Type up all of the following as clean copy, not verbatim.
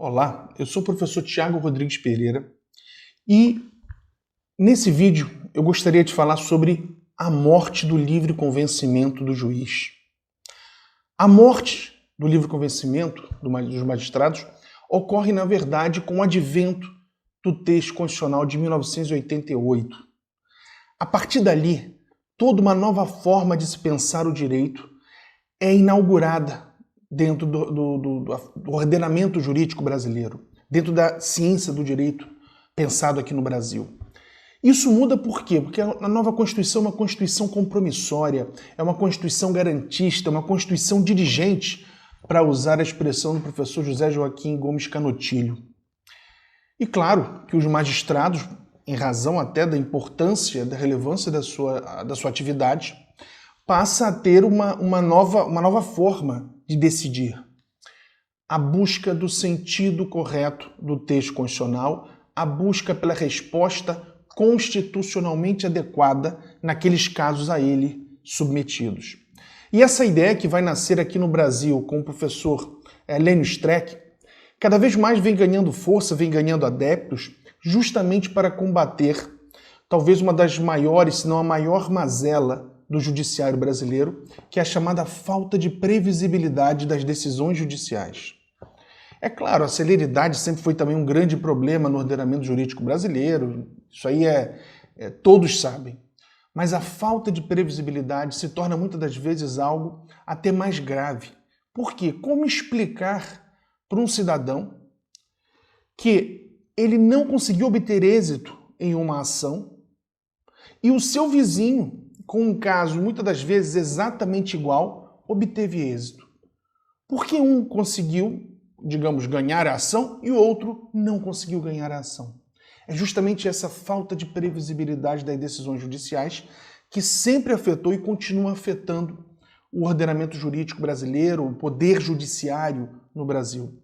Olá, eu sou o professor Tiago Rodrigues Pereira e nesse vídeo eu gostaria de falar sobre a morte do livre convencimento do juiz. A morte do livre convencimento dos magistrados ocorre, na verdade, com o advento do texto constitucional de 1988. A partir dali, toda uma nova forma de se pensar o direito é inaugurada dentro do ordenamento jurídico brasileiro, dentro da ciência do direito pensado aqui no Brasil. Isso muda por quê? Porque a nova Constituição é uma Constituição compromissória, é uma Constituição garantista, é uma Constituição dirigente, para usar a expressão do professor José Joaquim Gomes Canotilho. E claro que os magistrados, em razão até da importância, da relevância da sua atividade, passa a ter uma nova forma de decidir. A busca do sentido correto do texto constitucional, a busca pela resposta constitucionalmente adequada naqueles casos a ele submetidos. E essa ideia que vai nascer aqui no Brasil com o professor Lênio Streck, cada vez mais vem ganhando força, vem ganhando adeptos, justamente para combater talvez uma das maiores, se não a maior mazela do judiciário brasileiro, que é a chamada falta de previsibilidade das decisões judiciais. É claro, a celeridade sempre foi também um grande problema no ordenamento jurídico brasileiro, isso aí todos sabem. Mas a falta de previsibilidade se torna muitas das vezes algo até mais grave. Por quê? Como explicar para um cidadão que ele não conseguiu obter êxito em uma ação e o seu vizinho, com um caso muitas das vezes exatamente igual, obteve êxito? Porque um conseguiu, digamos, ganhar a ação e o outro não conseguiu ganhar a ação. É justamente essa falta de previsibilidade das decisões judiciais que sempre afetou e continua afetando o ordenamento jurídico brasileiro, o poder judiciário no Brasil.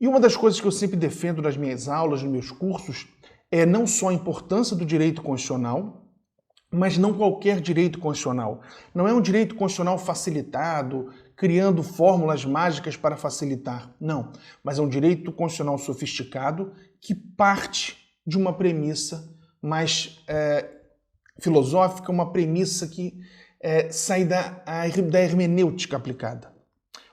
E uma das coisas que eu sempre defendo nas minhas aulas, nos meus cursos, é não só a importância do direito constitucional, mas não qualquer direito constitucional. Não é um direito constitucional facilitado, criando fórmulas mágicas para facilitar. Não, mas é um direito constitucional sofisticado que parte de uma premissa mais filosófica, uma premissa que sai da hermenêutica aplicada.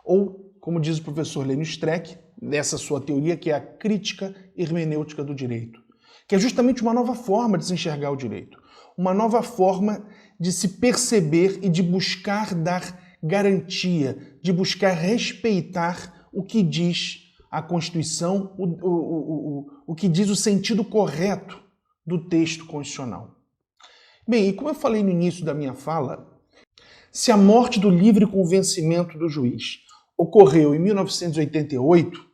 Ou, como diz o professor Lênio Streck, dessa sua teoria, que é a crítica hermenêutica do direito, que é justamente uma nova forma de se enxergar o direito, uma nova forma de se perceber e de buscar dar garantia, de buscar respeitar o que diz a Constituição, o que diz o sentido correto do texto constitucional. Bem, e como eu falei no início da minha fala, se a morte do livre convencimento do juiz ocorreu em 1988,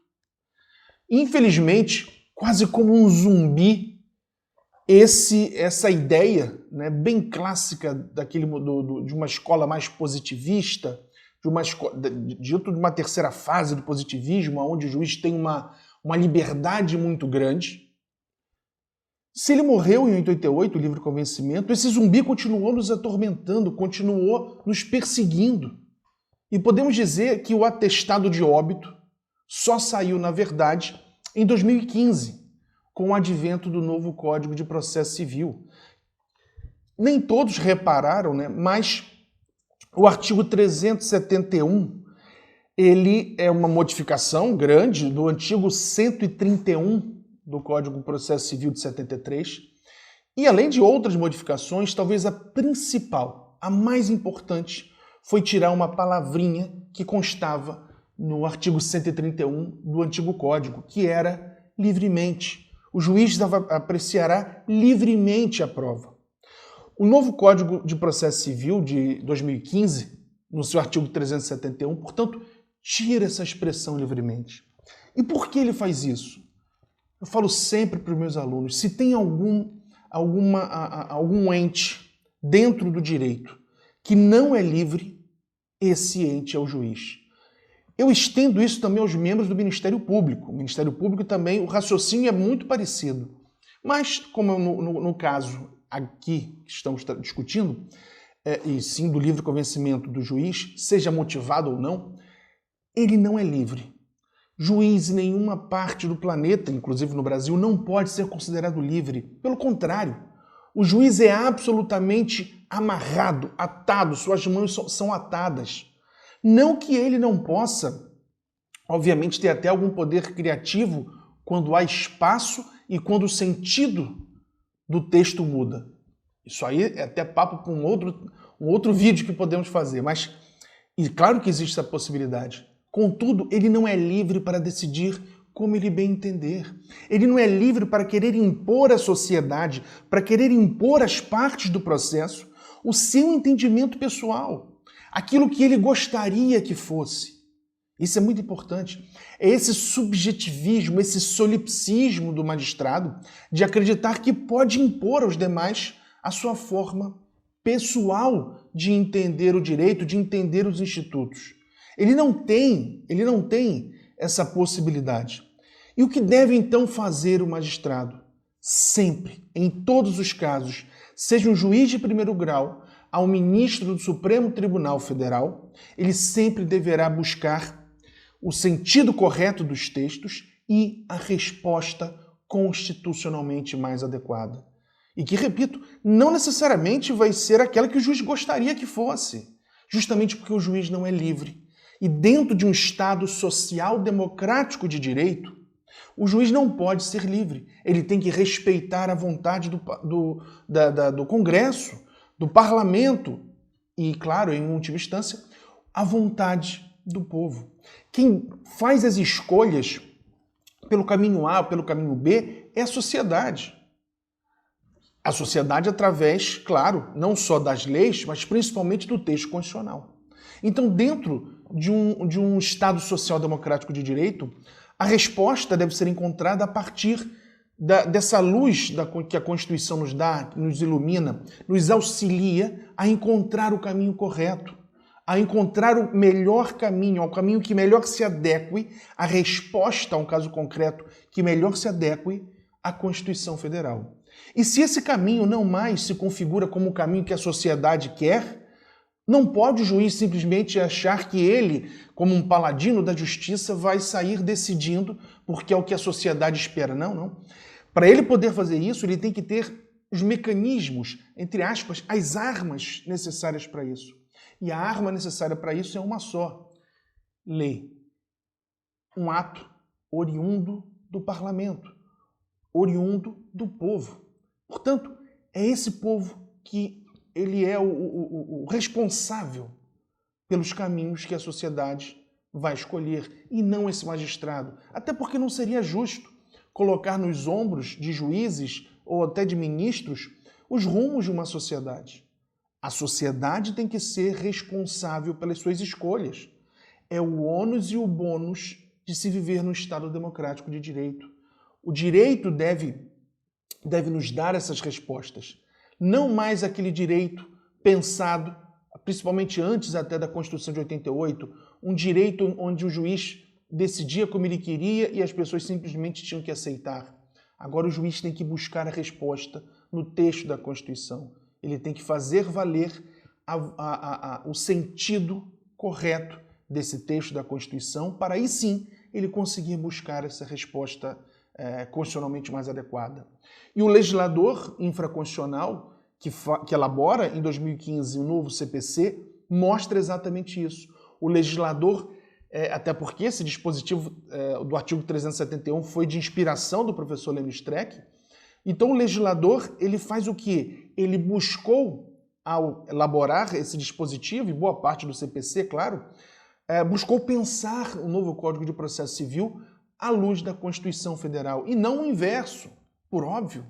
infelizmente, quase como um zumbi, essa ideia, né, bem clássica de uma escola mais positivista, de uma terceira fase do positivismo, onde o juiz tem uma liberdade muito grande. Se ele morreu em 88, o livre convencimento, esse zumbi continuou nos atormentando, continuou nos perseguindo. E podemos dizer que o atestado de óbito só saiu, na verdade, em 2015, com o advento do novo Código de Processo Civil. Nem todos repararam, né? Mas o artigo 371, ele é uma modificação grande do antigo 131 do Código de Processo Civil de 73, e além de outras modificações, talvez a principal, a mais importante, foi tirar uma palavrinha que constava no artigo 131 do antigo Código, que era livremente. O juiz apreciará livremente a prova. O novo Código de Processo Civil de 2015, no seu artigo 371, portanto, tira essa expressão livremente. E por que ele faz isso? Eu falo sempre para os meus alunos, se tem algum ente dentro do direito que não é livre, esse ente é o juiz. Eu estendo isso também aos membros do Ministério Público. O Ministério Público também, o raciocínio é muito parecido. Mas, como no caso aqui que estamos discutindo, e sim do livre convencimento do juiz, seja motivado ou não, ele não é livre. Juiz em nenhuma parte do planeta, inclusive no Brasil, não pode ser considerado livre. Pelo contrário, o juiz é absolutamente amarrado, atado, suas mãos são atadas. Não que ele não possa, obviamente, ter até algum poder criativo quando há espaço e quando o sentido do texto muda. Isso aí é até papo para um outro vídeo que podemos fazer, mas e claro que existe essa possibilidade. Contudo, ele não é livre para decidir como ele bem entender. Ele não é livre para querer impor à sociedade, para querer impor às partes do processo o seu entendimento pessoal, aquilo que ele gostaria que fosse. Isso é muito importante. É esse subjetivismo, esse solipsismo do magistrado de acreditar que pode impor aos demais a sua forma pessoal de entender o direito, de entender os institutos. Ele não tem essa possibilidade. E o que deve então fazer o magistrado? Sempre, em todos os casos, seja um juiz de primeiro grau ao ministro do Supremo Tribunal Federal, ele sempre deverá buscar o sentido correto dos textos e a resposta constitucionalmente mais adequada. E que, repito, não necessariamente vai ser aquela que o juiz gostaria que fosse, justamente porque o juiz não é livre. E dentro de um Estado social democrático de direito, o juiz não pode ser livre. Ele tem que respeitar a vontade do Congresso, do Parlamento e, claro, em última instância, a vontade do povo. Quem faz as escolhas pelo caminho A ou pelo caminho B é a sociedade. A sociedade através, claro, não só das leis, mas principalmente do texto constitucional. Então, dentro de um Estado social democrático de direito, a resposta deve ser encontrada a partir dessa luz que a Constituição nos dá, nos ilumina, nos auxilia a encontrar o caminho correto, a encontrar o melhor caminho, ao caminho que melhor se adeque à resposta a um caso concreto, que melhor se adeque à Constituição Federal. E se esse caminho não mais se configura como o caminho que a sociedade quer, não pode o juiz simplesmente achar que ele, como um paladino da justiça, vai sair decidindo porque é o que a sociedade espera. Não, não. Para ele poder fazer isso, ele tem que ter os mecanismos, entre aspas, as armas necessárias para isso. E a arma necessária para isso é uma só: lei. Um ato oriundo do parlamento, oriundo do povo. Portanto, é esse povo que ele é o responsável pelos caminhos que a sociedade vai escolher, e não esse magistrado. Até porque não seria justo colocar nos ombros de juízes ou até de ministros os rumos de uma sociedade. A sociedade tem que ser responsável pelas suas escolhas. É o ônus e o bônus de se viver num Estado democrático de direito. O direito deve nos dar essas respostas. Não mais aquele direito pensado, principalmente antes até da Constituição de 88, um direito onde o juiz decidia como ele queria e as pessoas simplesmente tinham que aceitar. Agora o juiz tem que buscar a resposta no texto da Constituição. Ele tem que fazer valer o sentido correto desse texto da Constituição para aí sim ele conseguir buscar essa resposta constitucionalmente mais adequada. E o legislador infraconstitucional que elabora em 2015 o novo CPC mostra exatamente isso. O legislador, até porque esse dispositivo do artigo 371 foi de inspiração do professor Lênio Streck, então o legislador ele faz o quê? Ele buscou, ao elaborar esse dispositivo, e boa parte do CPC, claro, buscou pensar o novo Código de Processo Civil à luz da Constituição Federal, e não o inverso, por óbvio.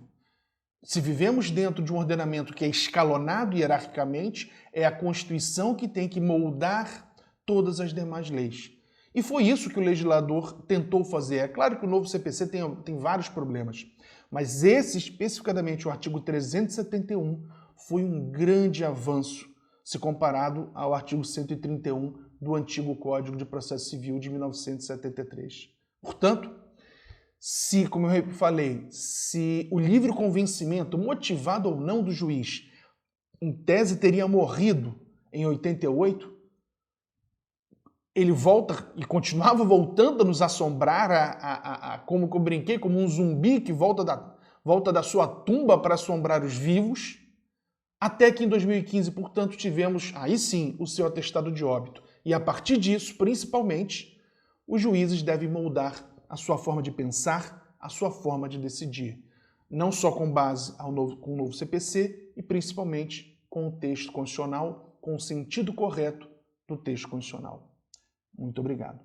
Se vivemos dentro de um ordenamento que é escalonado hierarquicamente, é a Constituição que tem que moldar todas as demais leis. E foi isso que o legislador tentou fazer. É claro que o novo CPC tem vários problemas, mas esse, especificamente o artigo 371, foi um grande avanço se comparado ao artigo 131 do antigo Código de Processo Civil de 1973. Portanto, como eu falei, se o livre convencimento, motivado ou não do juiz, em tese teria morrido em 88, ele volta e continuava voltando a nos assombrar, como eu brinquei, como um zumbi que volta da sua tumba para assombrar os vivos, até que em 2015, portanto, tivemos, aí sim, o seu atestado de óbito. E a partir disso, principalmente, os juízes devem moldar a sua forma de pensar, a sua forma de decidir. Não só com base com o novo CPC, e principalmente com o texto constitucional, com o sentido correto do texto constitucional. Muito obrigado.